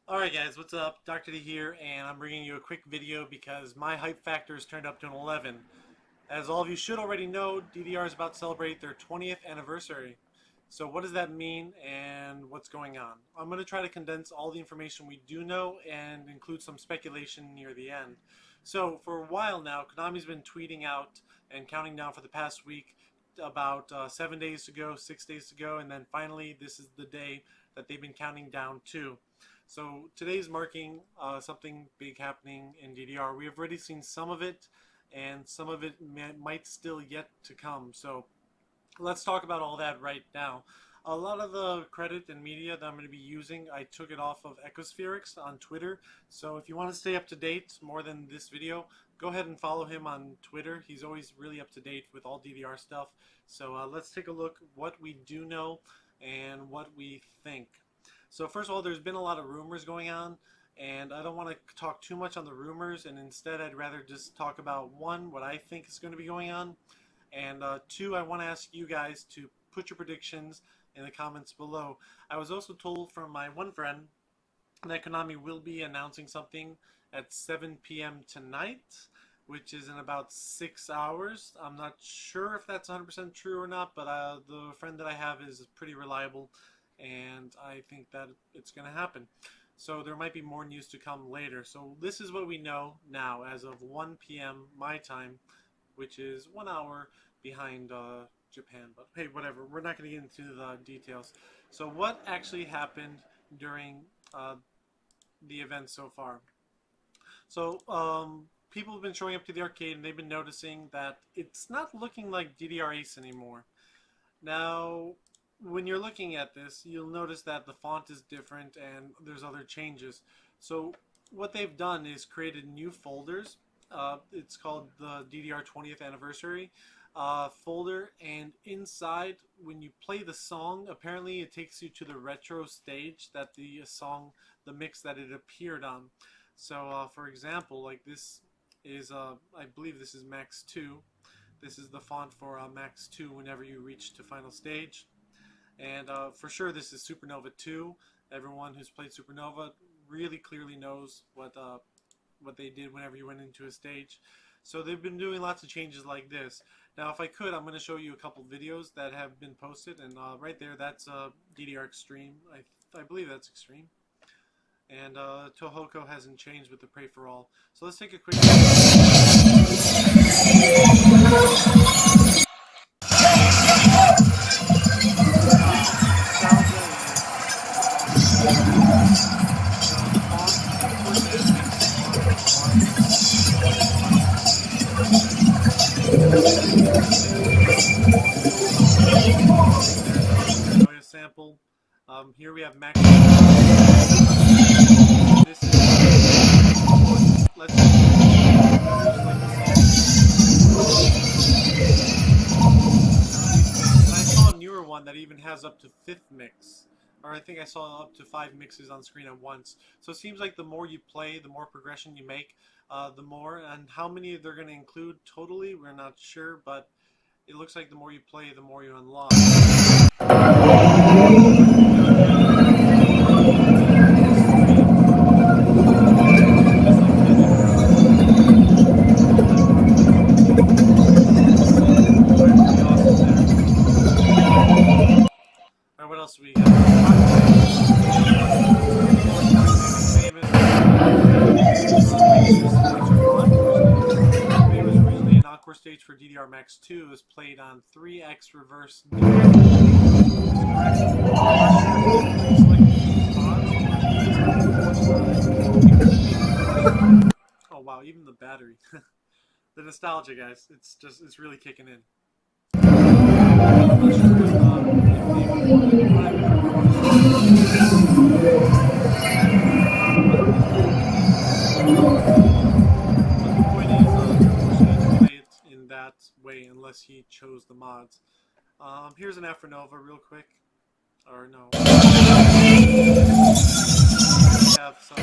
Alright guys, what's up? Dr. D here, and I'm bringing you a quick video because my hype factor has turned up to an 11. As all of you should already know, DDR is about to celebrate their 20th anniversary. So what does that mean and what's going on? I'm going to try to condense all the information we do know and include some speculation near the end. So for a while now, Konami's been tweeting out and counting down for the past week about 7 days to go, 6 days to go, and then finally this is the day that they've been counting down to. So today's marking something big happening in DDR. We have already seen some of it, and some of it might still yet to come. So let's talk about all that right now. A lot of the credit and media that I'm going to be using, I took it off of Ecospherics on Twitter. So if you want to stay up to date more than this video, go ahead and follow him on Twitter. He's always really up to date with all DDR stuff. So let's take a look what we do know and what we think. So first of all, there's been a lot of rumors going on, and I don't want to talk too much on the rumors, and instead I'd rather just talk about one, what I think is going to be going on, and two, I want to ask you guys to put your predictions in the comments below. I was also told from my one friend that Konami will be announcing something at 7 p.m. tonight, which is in about 6 hours. I'm not sure if that's 100% true or not, but the friend that I have is pretty reliable, and I think that it's going to happen. So there might be more news to come later. So this is what we know now as of 1 p.m. my time, which is 1 hour behind Japan. But hey, whatever. We're not going to get into the details. So what actually happened during the event so far? So people have been showing up to the arcade, and they've been noticing that it's not looking like DDR Ace anymore. Now, when you're looking at this, you'll notice that the font is different and there's other changes. So what they've done is created new folders. It's called the DDR 20th anniversary folder, and inside, when you play the song, apparently it takes you to the retro stage that the song, the mix that it appeared on. So for example, like this is I believe this is Max 2. This is the font for Max 2 whenever you reach to final stage. And for sure this is Supernova 2. Everyone who's played Supernova really clearly knows what they did whenever you went into a stage. So they've been doing lots of changes like this. Now if I could, I'm going to show you a couple videos that have been posted, and right there, that's DDR Extreme. I believe that's Extreme. And Tohoku hasn't changed with the Pray for All. So let's take a quick sample. Here we have Max. This is let's and I saw a newer one that even has up to 5th mix, or I think I saw up to 5 mixes on screen at once. So it seems like the more you play, the more progression you make, the more. And how many they're going to include totally, we're not sure, but it looks like the more you play, the more you unlock. Alright, what else do we got? It was originally an encore stage for DDR Max 2. It was played on 3x reverse. Oh wow, even the battery. The nostalgia, guys, it's really kicking in. In that way, unless he chose the mods. Here's an Afronova real quick. Or no. We have some.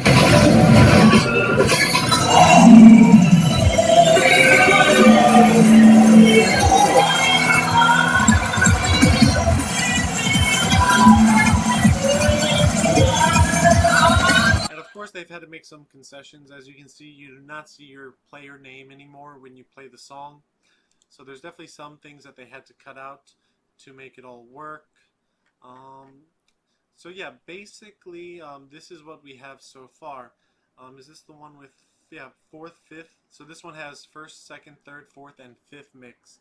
course, they've had to make some concessions. As you can see, you do not see your player name anymore when you play the song. So there's definitely some things that they had to cut out to make it all work. So yeah, basically, this is what we have so far. Is this the one with, yeah, 4th, 5th? So this one has 1st, 2nd, 3rd, 4th, and 5th mix.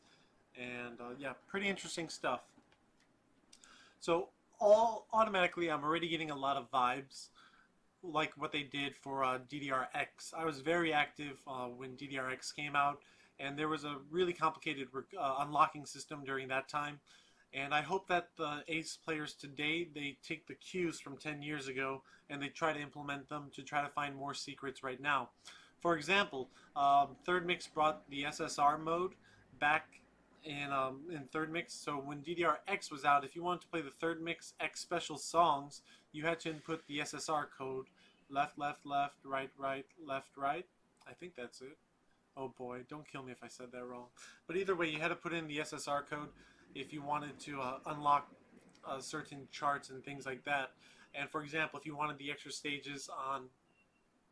And yeah, pretty interesting stuff. So automatically, I'm already getting a lot of vibes like what they did for DDR X. I was very active when DDR X came out, and there was a really complicated unlocking system during that time. And I hope that the Ace players today, they take the cues from 10 years ago and they try to implement them to try to find more secrets right now. For example, 3rd Mix brought the SSR mode back in 3rd Mix. So when DDR X was out, if you wanted to play the 3rd Mix X special songs, you had to input the SSR code. Left, left, left, right, right, left, right. I think that's it. Oh boy, don't kill me if I said that wrong. But either way, you had to put in the SSR code if you wanted to unlock certain charts and things like that. And for example, if you wanted the extra stages on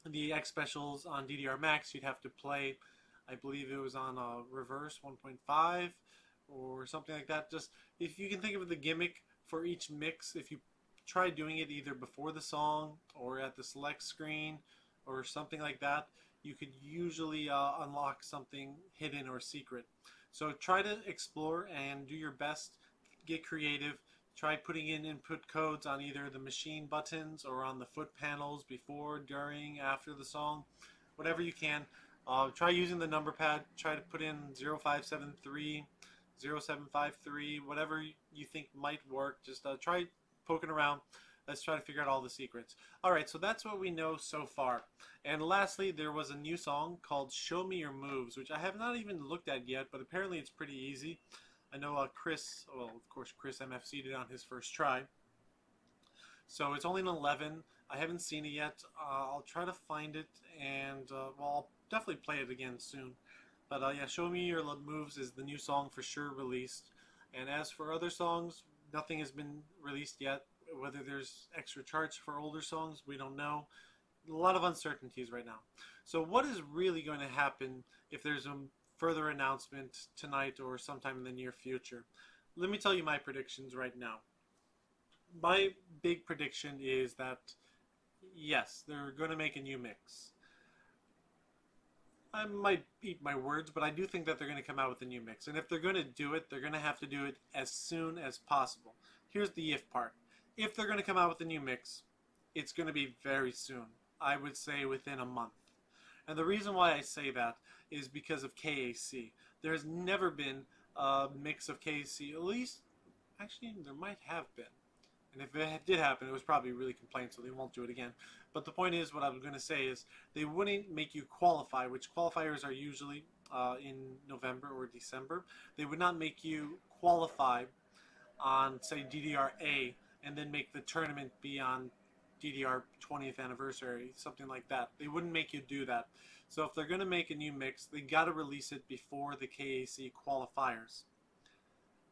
the X specials on DDR Max, you'd have to play, I believe it was on reverse 1.5 or something like that. Just if you can think of the gimmick for each mix, if you try doing it either before the song or at the select screen or something like that, you could usually unlock something hidden or secret. So try to explore and do your best, get creative. Try putting in input codes on either the machine buttons or on the foot panels before, during, after the song, whatever you can. Try using the number pad. Try to put in 0573, 0753, whatever you think might work. Just try poking around. Let's try to figure out all the secrets. Alright, so that's what we know so far. And lastly, there was a new song called Show Me Your Moves, which I have not even looked at yet, but apparently it's pretty easy. I know Chris, well, of course, Chris MFC'd it on his first try. So it's only an 11. I haven't seen it yet. I'll try to find it, and well, I'll definitely play it again soon. But yeah, Show Me Your Moves is the new song for sure released. And as for other songs, nothing has been released yet. Whether there's extra charts for older songs, we don't know. A lot of uncertainties right now. So what is really going to happen if there's a further announcement tonight or sometime in the near future? Let me tell you my predictions right now. My big prediction is that, yes, they're going to make a new mix. I might eat my words, but I do think that they're going to come out with a new mix. And if they're going to do it, they're going to have to do it as soon as possible. Here's the if part. If they're going to come out with a new mix, it's going to be very soon. I would say within a month. And the reason why I say that is because of KAC. There has never been a mix of KAC, at least, actually, there might have been. And if it did happen, it was probably really complained, so they won't do it again. But the point is, what I'm going to say is, they wouldn't make you qualify, which qualifiers are usually in November or December. They would not make you qualify on, say, DDR A, and then make the tournament be on DDR 20th anniversary, something like that. They wouldn't make you do that. So if they're going to make a new mix, they got to release it before the KAC qualifiers.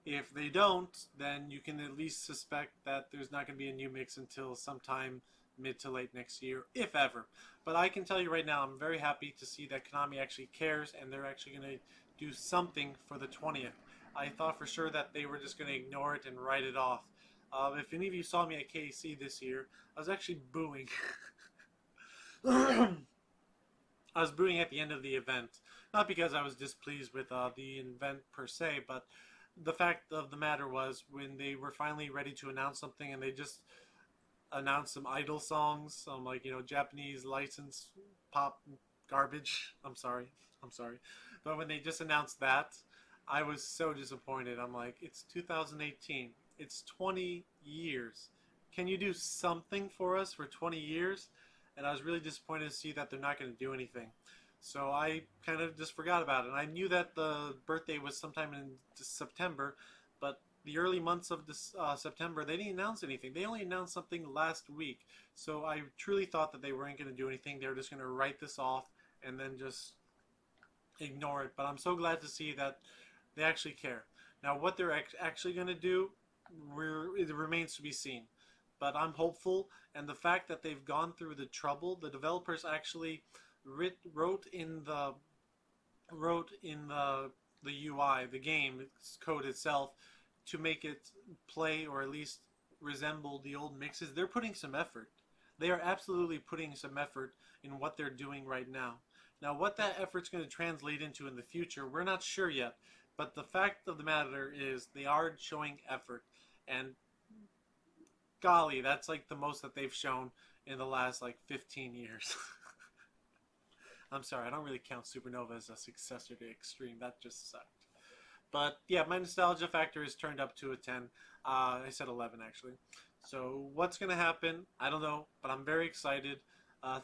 If they don't, then you can at least suspect that there's not going to be a new mix until sometime mid to late next year, if ever. But I can tell you right now, I'm very happy to see that Konami actually cares and they're actually going to do something for the 20th. I thought for sure that they were just going to ignore it and write it off. If any of you saw me at KC this year, I was actually booing. I was booing at the end of the event. Not because I was displeased with the event per se, but the fact of the matter was when they were finally ready to announce something and they just announced some idol songs, some like, you know, Japanese license pop garbage. I'm sorry. But when they just announced that, I was so disappointed. I'm like, it's 2018. It's 20 years. Can you do something for us for 20 years? And I was really disappointed to see that they're not going to do anything. So I kind of just forgot about it. I knew that the birthday was sometime in September, but the early months of this September, they didn't announce anything. They only announced something last week. So I truly thought that they weren't going to do anything. They were just going to write this off and then just ignore it. But I'm so glad to see that they actually care. Now, what they're actually going to do, it remains to be seen. but I'm hopeful. And the fact that they've gone through the trouble, the developers actually wrote in the UI, the game code itself, to make it play or at least resemble the old mixes. They're putting some effort. They are absolutely putting some effort in what they're doing right now. Now, what that effort's going to translate into in the future, we're not sure yet. But the fact of the matter is they are showing effort. And golly, that's like the most that they've shown in the last like 15 years. I'm sorry, I don't really count Supernova as a successor to Extreme. That just sucked. But yeah, my nostalgia factor is turned up to a 10. I said 11 actually. So what's going to happen? I don't know, but I'm very excited.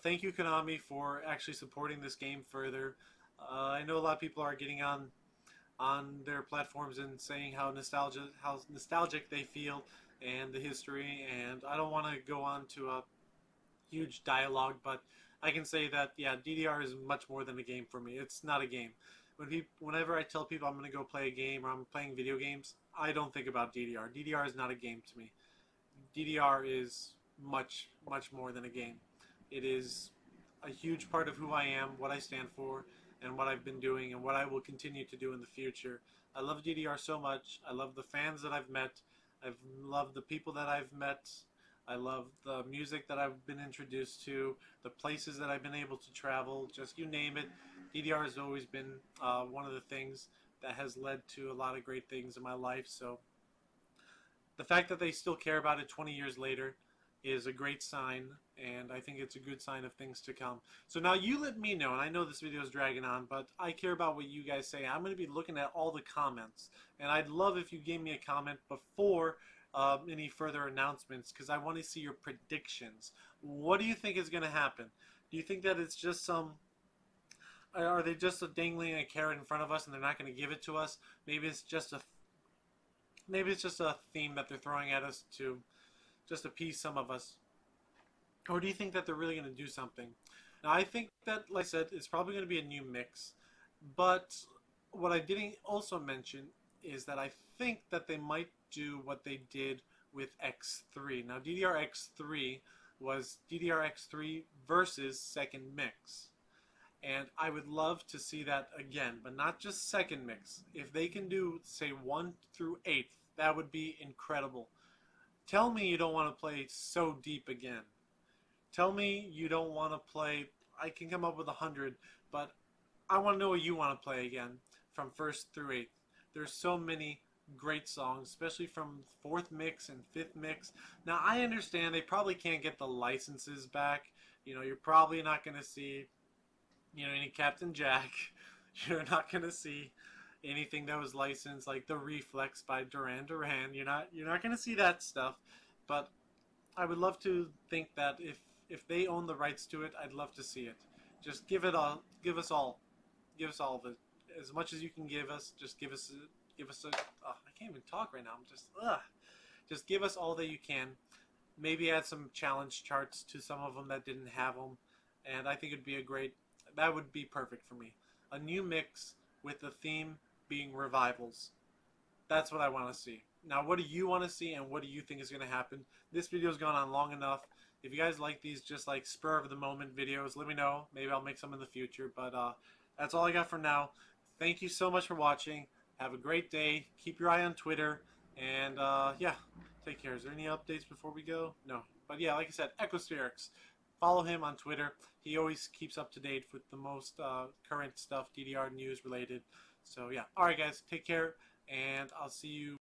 Thank you, Konami, for actually supporting this game further. I know a lot of people are getting on their platforms and saying how nostalgic they feel and the history, and I don't want to go on to a huge dialogue, but I can say that, yeah, DDR is much more than a game for me. It's not a game. Whenever I tell people I'm going to go play a game or I'm playing video games, I don't think about DDR. DDR is not a game to me. DDR is much, much more than a game. It is a huge part of who I am, what I stand for, and what I've been doing and what I will continue to do in the future. I love DDR so much. I love the fans that I've met. I've loved the people that I've met. I love the music that I've been introduced to, the places that I've been able to travel, just you name it. DDR has always been one of the things that has led to a lot of great things in my life. So the fact that they still care about it 20 years later is a great sign, and I think it's a good sign of things to come. So now you let me know, and I know this video is dragging on, but I care about what you guys say. I'm going to be looking at all the comments, and I'd love if you gave me a comment before any further announcements, because I want to see your predictions. What do you think is going to happen? Do you think that it's just some... Are they just dangling a carrot in front of us and they're not going to give it to us? Maybe it's just a theme that they're throwing at us to just appease some of us. Or do you think that they're really going to do something? Now, I think that, like I said, it's probably going to be a new mix. But what I didn't also mention is that I think that they might do what they did with X3. Now, DDR X3 was DDR X3 versus second mix. And I would love to see that again, but not just second mix. If they can do, say, 1 through 8th, that would be incredible. Tell me you don't want to play So Deep again. Tell me you don't want to play, I can come up with 100, but I want to know what you want to play again from 1st through 8th. There's so many great songs, especially from 4th mix and 5th mix. Now, I understand they probably can't get the licenses back. You know, you're probably not going to see, you know, any Captain Jack. You're not going to see anything that was licensed like the Reflex by Duran Duran. You're not going to see that stuff. But I would love to think that if they own the rights to it, I'd love to see it. Just give us all of it. As much as you can give us, just give us a I can't even talk right now. I'm just give us all that you can. Maybe add some challenge charts to some of them that didn't have them, and I think it'd be that would be perfect for me. A new mix with the theme being revivals. That's what I want to see. Now, what do you want to see, and what do you think is going to happen? This video's gone on long enough. If you guys like these just like spur of the moment videos, let me know. Maybe I'll make some in the future, but that's all I got for now. Thank you so much for watching. Have a great day. Keep your eye on Twitter, and yeah, take care. Is there any updates before we go? No. But yeah, like I said, Echospherics. Follow him on Twitter. He always keeps up to date with the most current stuff, DDR news related. So yeah. Alright guys, take care, and I'll see you